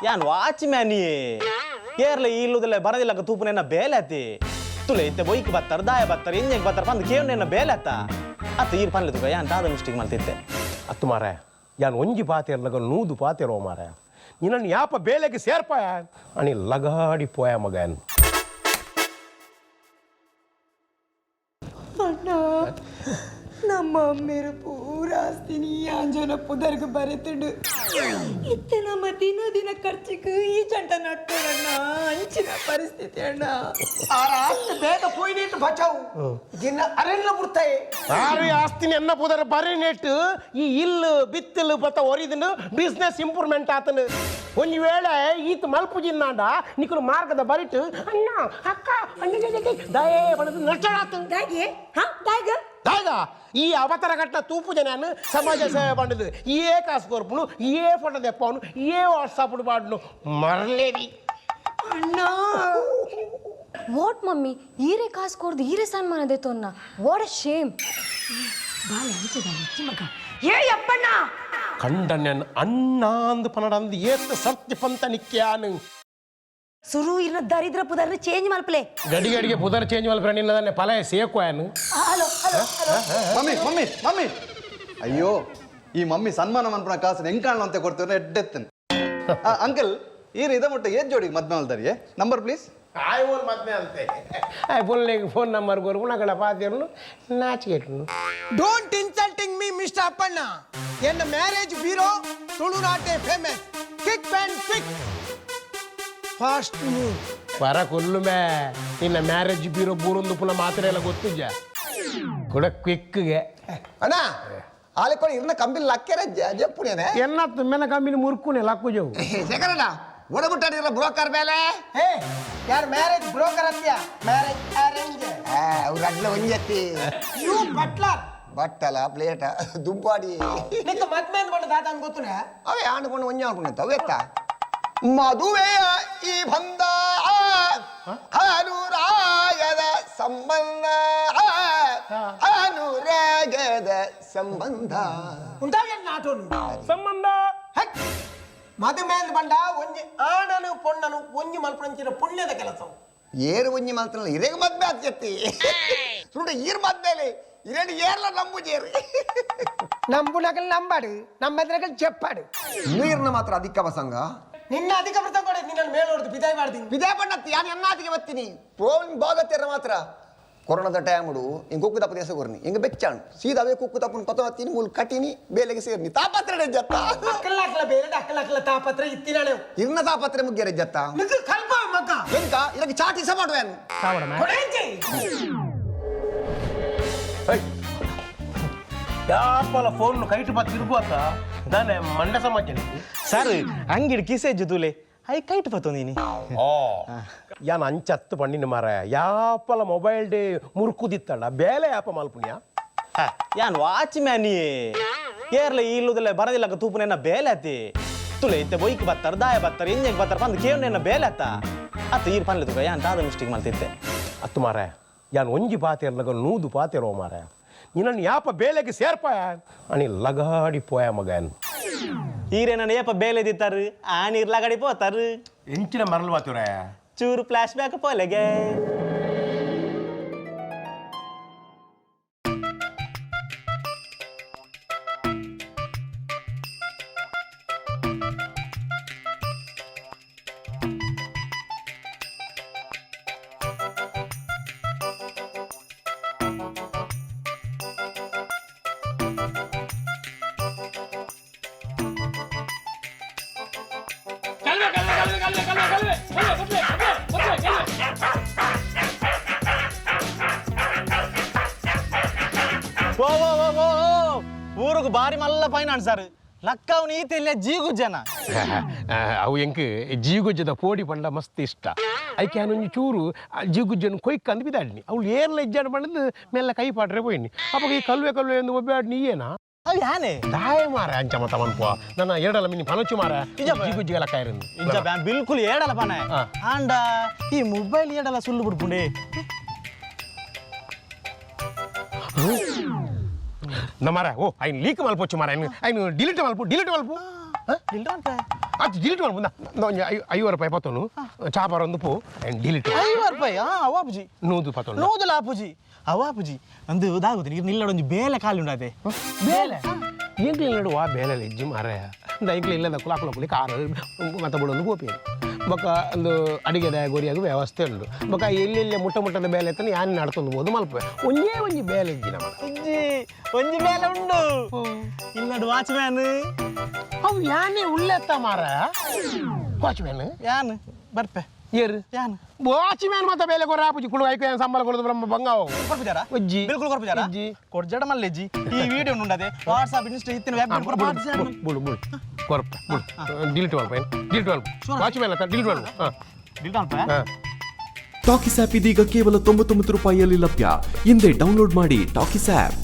ಯಾನ್ watch Manny Kerala ಇಲ್ಲುದಲ್ಲ ಬರದಿಲ್ಲ ತೂಪುನ ಬೇಲೆ ಅತಿ ತುಲೆ ಇತ್ತೆ ಬೊಯ್ಕ್ ಬತ್ತಾರ ದಾಯ ಬತ್ತಾರ ಎಂಜೆಗೆ ಬತ್ತಾರ ಪಂದ್ ಕೇವನ ಬೇಲೆ ಅತ್ತ ಅತ್ತ ಈರ್ ಪನ್ಲೆ ತುಗ ಯಾನ್ ತಾದ ಮಿಸ್ಟೇಕ್ ಮಾಡ್ತಿದ್ದೆ ಅತ್ತು ಮಾರ ಯಾನ್ ಒಂಜಿ ಪಾತೆರ್ಲಗ ನೂದು ಪಾತೆರೋ ಮಾರ ನಿನ್ನ ಯಾಪ ಬೇಲೆಗೆ ಸೇರ್ಪಾಯ ಅನಿ ಲಗಾಡಿ ಪೋಯ ಮಗನ್ ಅಣ್ಣ ನಮ್ಮ ಅಮ್ಮೇರ ಪೂರ ಆಸ್ತಿನಿ ಆಂಜನ ಪುದರ್ಗ ಬರೆತಿಡು ಇತ್ತೆ ನಮ್ಮ ದಿನ ಖರ್ಚಿಗೆ ಈ ಜಂಟ ನಟ್ಟೋಣ ಅಂಚಿನ ಪರಿಸ್ಥಿತಿ ಅಣ್ಣ ಆಸ್ತಿ ಬೇಗ ಪೋಯ್ನಿಟ್ಟು ಬಚಾವು ದಿನ ಅರೆಲ್ಲ ಬಿಡ್ತಾಯಿ ಆರು ಆಸ್ತಿನಿ ಎನ್ನ ಪುದರ ಬರೀ ನೆಟ್ಟು ಈ ಇಲ್ಲು ಬಿತ್ತಲು ಬತ್ತ ಒರಿದನು ಬಿಸ್ನೆಸ್ ಇಂಪ್ರೂವ್ಮೆಂಟ್ ಆತನು ಒಂದು ವೇಳೆ ಈತ ಮಲ್ಪುಜಿನ್ನಾಂಡ ನಿಕ್ಕಲು ಮಾರ್ಗದ ಬರಿಟ್ಟು ಅಣ್ಣ ಅಕ್ಕ ಅಣ್ಣ ದಯೇ ಬಡದು ನಷ್ಟಡಾತು ದಾಗೆ ಹಾ ದಾಗ ದಾಗ ಈ ಅವತಾರ ಘಟ್ಟ ತೂಪು ಜನ ಸಮಾಜ ಸೇವೆ ಬಂಡದು ಏ ಕಾಸು ಕೊರ್ಪುನು ಏ ಫೋಟೋ ತೆಪ್ಪವನು ಏ ವಾಟ್ಸಾಪ್ ಬಾಡ್ನು ಮರಲೇವಿ ಅಣ್ಣ ವಾಟ್ ಮಮ್ಮಿ ಈರೆ ಕಾಸು ಕೊಡ್ದು ಈರೆ ಸನ್ಮಾನ ದೇತು ಅನ್ನ ವಾಟ್ ಅ ಶೇಮ್ ಬಾಳೆ ಅಂಚದ ಮಗ ಏ ಅಪ್ಪಣ್ಣ ಕಂಡನ್ಯನ್ ಅಣ್ಣ ಅಂದು ಪನಡಂದು ಏತ ಸರ್ತಿ ಪಂತ ನಿಕ್ಯಾನು ಸುರು ಇನ್ನ ದರಿದ್ರ ಪುದರ್ನ ಚೇಂಜ್ ಮಲ್ಪಲೆ ಗಡಿಗೆ ಪುದರ್ ಚೇಂಜ್ ಮಲ್ಪರೆ ನಿನ್ನದನ್ನೇ ಫಲ ಸೇಕೋಯನು ಹಲೋ ಮಮ್ಮಿ ಮಮ್ಮಿ ಮಮ್ಮಿ ಅಯ್ಯೋ ಈ ಮಮ್ಮಿ ಸನ್ಮಾನ ಮನ್ಪನ ಕಾಸು ಹೆಂಗ್ ಕಾಣಲು ಅಂತ ಕೊಡ್ತೀರ ಎಡ್ಡೆತ್ತನ್ ಅಂಕಲ್ ಈ ಇದ ಮುಟ್ಟ ಏನ್ ಜೋಡಿಗೆ ಮದ್ವೆ ಅಲ್ದಾರಿಯೇ ನಂಬರ್ ಪ್ಲೀಸ್ ಆಯ್ವೋಲ್ ಮದ್ವೆ ಅಂತೆ ಆಯ್ಪುಲ್ನಿಗೆ ಫೋನ್ ನಂಬರ್ ಕೊರು ನಗಡ ಪಾತಿರ್ನು ನಾಚಿಕೆಟ್ನು don't insulting me mister Appanna ಎನ್ನ ಮ್ಯಾರೇಜ್ ಬ್ಯೂರೋ ತುಳುನಾಟೆ famous kick and quick fast move ಪರ ಕೊಲ್ಲುಮೆ ನಿನ್ನ ಮ್ಯಾರೇಜ್ ಬ್ಯೂರೋ ಬೂರೊಂದು ಪುನಃ ಮಾತ್ರ ಎಲ್ಲ ಗೊತ್ತಿದ್ಯಾ ಕೂಡ ಕ್ವಿಕ್ಗೆ ಅಣ್ಣ ಆಲಿಕೊಂಡು ಇರ್ನ ಕಂಬಿಲ್ ಲಕ್ಕೆರೆ ಜಪ್ಪುನೇನೆ ಎನ್ನ ತುಮ್ಮೆನ ಕಂಬಿನ ಮುರ್ಕುನೆ ಲಕ್ಕುಜವು ಶೇಖರಣ್ಣ ಒಡಬಿಟ್ಟಾಡಿರ ಬ್ರೋಕರ್ ಮೇಲೆ ಯಾರು ಮ್ಯಾರೇಜ್ ಬ್ರೋಕರ್ ಅತ್ಯ ಮ್ಯಾರೇಜ್ ಅರೇಂಜ್ ಅವ್ರ ಅಡ್ಲ ಒಂಜತ್ತಿ ಯು ಬಟ್ಲರ್ ಬಟ್ಟಲ ಪ್ಲೇಟ ದುಬ್ಬಾಡಿ ನಿಕ್ಕ ಮದ್ಮೆ ಅಂದ್ಕೊಂಡು ದಾದ ಅಂತ ಗೊತ್ತುನೆ ಅವೇ ಆಣ್ಕೊಂಡು ಒಂಜ ಆಡ್ಕೊಂಡು ಅವೆತ್ತ ಮದುವೆಯ ಈ ಬಂದ ಅನುರಾಗದ ಸಂಬಂಧ ಅನುರಾಗದ ಸಂಬಂಧ ಉಂಟಾಗ ನಾಟೋನು ಸಂಬಂಧ ಮದುವೆ ಬಂಡ ಒಂಜಿ ಆಣನು ಪೊಣ್ಣನು ಒಂಜಿ ಮಲ್ಪಂಚಿನ ಪುಣ್ಯದ ಕೆಲಸ ಏರು ಒಂಜಿ ಮಲ್ಪನ ಇರೇಗ ಮದ್ವೆ ಆಗ್ತೈತಿ ಸುಂಡ ಈರ್ ಮದ್ಮೇಲೆ ಇರೇನು ಏರ್ಲ ನಂಬುಜೇರು ನಂಬುನಕಲ್ ನಂಬಾಡು ನಮ್ಮದ್ರಕಲ್ చెప్పాడు ನೀರ್ನ ಮಾತ್ರ ಅಧಿಕ ಪ್ರಸಂಗ ನಿನ್ನ ಅಧಿಕ ಪ್ರಸಂಗ ಕೊಡಿ ನಿನ್ನ ಮೇಲೆ ಹೊಡೆದು ಬಿದಾಯ ಮಾಡ್ತೀನಿ ಬಿದಾಯ ಪಣ್ಣತ್ತಿ ಯಾನು ಎನ್ನಾದಿಗೆ ಬತ್ತೀನಿ ಪೋನ್ ಭಾಗತ್ತೀರ ಮಾತ್ರ ಕೊರೋನಾದ ಟೈಮಡು ಹಿಂಗೆ ಕುಕ್ಕು ತಪ್ಪ ದೇಶ ಕೊರ್ನಿ ಹಿಂಗೆ ಬೆಚ್ಚಾಣು ಸೀದಾ ಅವೇ ಕುಕ್ಕು ತಪ್ಪನ್ನು ಪತ ಹತ್ತೀನಿ ಮೂಲ ಕಟ್ಟಿನಿ ಬೇಲೆಗೆ ಸೇರ್ನಿ ತಾಪತ್ರೆ ಜತ್ತ ಅಕ್ಕಲಾಕ್ಲ ಬೇರೆ ಅಕ್ಕಲಾಕ್ಲ ತಾಪತ್ರೆ ಇತ್ತಿನಾಳೆ ಇನ್ನ ತಾಪತ್ರೆ ಮುಗ್ಗೆರೆ ಜತ್ತ ನಿಂಗೆ ಕಲ್ಪ ಮಗ ಎಂತ ಇದಕ್ಕೆ ಚಾಟಿ ಸ ಮಾಡುವೇನು ಯಾಪಲ ಫೋನ್ ಕೈಟ್ ಬತ್ ತಿರುಗುವತ್ತ ನಾನೇ ಮಂಡ ಸಮಾಜ ಸರ್ ಅಂಗಿಡ್ ಕಿಸೆ ಜುತುಲೆ ಐ ಕೈಟ್ ಬತ್ತು ನೀನಿ ಯಾನ್ ಅಂಚತ್ತು ಪಣ್ಣಿನ ಮಾರ ಯಾಪಲ ಮೊಬೈಲ್ ಡೇ ಮುರುಕುದಿತ್ತಲ್ಲ ಬೇಲೆ ಯಾಪ ಮಲ್ಪುಣ್ಯ ಯಾನ್ ವಾಚ್ ಮ್ಯಾನಿ ಕೇರಳ ಇಲ್ಲುದಲ್ಲ ಬರದಿಲ್ಲ ತೂಪುನ ಬೇಲೆ ಅತಿ ತುಲೆ ಇತ್ತೆ ಬೊಯ್ಕ್ ಬತ್ತಾರ ದಾಯ ಬತ್ತಾರ ಎಂಜೆಗೆ ಬತ್ತಾರ ಪಂದ್ ಕೇವನ ಬೇಲೆ ಅತ್ತ ಅತ್ತ ಈರ್ ಪನ್ಲೆ ತುಗ ಯಾನ್ ತಾದ ಮಿಸ್ಟೇಕ್ ಮಾಡ್ತಿದ್ದೆ ಅತ್ತು ಮಾರ ಯಾನ್ ಒಂಜಿ ಪಾತೆರ್ಲಗ ನೂದು ಪಾತೆರೋ ಮಾರ ನಿನ್ನ ಯಾಪ ಬೇಲೆಗೆ ಸೇರ್ಪಾಯ ಅನಿ ಲಗಾಡಿ ಪೋಯ ಮಗನ್ ಈರೇ ನನ್ನ ಏಪ ಬೇಲೆ ದಿತ್ತಾರು ಆ ನೀರ್ ಲಗಡಿ ಪೋತಾರು ಎಂಚಿನ ಮರಳು ಬಾತುರ ಚೂರು ಫ್ಲಾಶ್ ಬ್ಯಾಕ್ ಪೋಲೆಗೆ ಊರಿಗೆ ಬಾರಿ ಮಲ್ಲ ಫೈನಾನ್ಸ್ ಸರ್ ಲಕ್ಕವ್ ನೀತಿ ಇಲ್ಲ ಜೀಗುಜ್ಜನ ಅವು ಎಂಕ್ ಜೀಗುಜ್ಜದ ಪೋಡಿ ಪಂಡ ಮಸ್ತ್ ಇಷ್ಟ ಐಕೆ ಒಂಜಿ ಚೂರು ಜೀಗುಜ್ಜನ ಕೊಯ್ಕ್ ಅಂದ್ ಬಿದ್ದಾಡ್ನಿ ಅವ್ಳು ಏರ್ಲ ಇಜ್ಜಾಡ ಪಂಡದು ಮೆಲ್ಲ ಕೈ ಪಾಟ್ರೆ ಪೋಯ್ನಿ ಅಪ್ಪ ಈ ಕಲ್ವೆ ಎಂದು ಒಬ್ಬಾಡ್ನಿ ಏನ ಅವ್ ಯಾನೆ ದಾಯ ಮಾರ ಅಂಚ ಮತ ಮನ್ಪುವ ನನ್ನ ಎರಡಲ್ಲ ಮಿನಿ ಪನಚು ಮಾರ ಜೀಗುಜ್ಜಿಗೆ ಲಕ್ಕ ಇರಂದು ಇಂಜ ಬಿಲ್ಕುಲ್ ಏಡಲ್ಲ ಪನೆ ಆಂಡ ಈ ಮೊಬೈಲ್ ಏಡಲ್ಲ ಸುಳ್ಳು ಬಿಡ್ಪುಂಡೆ ನಮ್ಮರ ಓ ಐನ್ ಲೀಕ್ ಮಲ್ಪೊಚ್ಚು ಮಾರ ಐನು ಡಿಲೀಟ್ ಮಲ್ಪು ಇಲ್ಲ ಅಂತ ಅದು ಡಿಲೀಟ್ ಮಾಡ್ಬೋದ ಒಂದು 50 ರೂಪಾಯಿ ಪತ್ತೋನು ಚಾಪಾರ ಒಂದು ಪೂ ಡಿಲೀಟ್ 50 ರೂಪಾಯಿ ಅವಾಪುಜಿ ನೂದು ಪತ್ತೋನು ನೋದಲ್ಲ ಆಪುಜಿ ಅವಾಪುಜಿ ಅಂದು ದಾಗುದು ನೀರು ನಿಲ್ಲಡೊಂಜಿ ಬೇಲೆ ಕಾಲು ಉಂಡದೆ ಬೇಲೆ ಈಗಲೇ ನಡುವ ಬೇಲೆ ಇಜ್ಜಿ ಮಾರೆ ದೈಕ್ಲಿ ಇಲ್ಲದ ಕುಲಾಕುಲಕುಲಿ ಕಾರು ಮತ್ತೆ ಬಿಡೊಂದು ಗೋಪಿ ಬೊಕ್ಕ ಒಂದು ಅಡಿಗೆದ ಗೊರಿಯಾಗ ವ್ಯವಸ್ಥೆ ಉಂಟು ಬೊಕ್ಕ ಎಲ್ಲೆಲ್ಲಿ ಮುಟ್ಟದ ಬೇಲೆ ಎತ್ತನ ಯಾನು ನಡ್ಕೊಂಡು ಬೋದು ಮಲ್ಪೆ ಒಂಜಿ ಬೇಲೆ ಇಜ್ಜಿ ನಮ್ಮ ಇಜ್ಜಿ ಒಂಜಿ ಬೇಲೆ ಉಂಡು ಇಲ್ಲಡು ವಾಚ್ ಮ್ಯಾನ್ ಅವು ಯಾನೇ ಉಳ್ಳೆತ್ತ ಮಾರ ವಾಚ್ ಮ್ಯಾನ್ ಯಾನ್ ಬರ್ಪೆ ಏರು ಯಾನ್ ವಾಚ್ ಮ್ಯಾನ್ ಮತ್ತೆ ಬೇಲೆ ಕೊರ ಆಪುಜಿ ಕುಳು ಐಕ ಸಂಬಳ ಕೊಡೋದು ಬ್ರಹ್ಮ ಬಂಗಾವು ಕೊರ್ಪಿದಾರ ಒಜ್ಜಿ ಬಿಲ್ಕುಲ್ ಕೊರ್ಪಿದಾರ ಒಜ್ಜಿ ಕೊರ್ಜಡ ಮಲ್ಲೆಜ್ಜಿ ಈ ವಿಡಿಯೋ ಉಂಡದೆ ವಾಟ್ಸ್ಆಪ್ ಇನ್ಸ್ಟಾ ಇತ್ತಿನ ವೆಬ್ ಬುಡು ಕೊರಪ ಬುಡು ಡಿಲೀಟ್ ಮಾಡ್ಪ ವಾಚ್ ಮ್ಯಾನ್ ಅಂತ ಡಿಲೀಟ್ ಮಾಡ್ಪ ಹಾಂ ಟಾಕಿಸ್ ಆಪ್ ಇದೀಗ ಕೇವಲ 99 ರೂಪಾಯಿಯಲ್ಲಿ ಲಭ್ಯ. ಹಿಂದೆ ಡೌನ್ಲೋಡ್ ಮಾಡಿ ಟಾಕಿಸ್ ಆಪ್.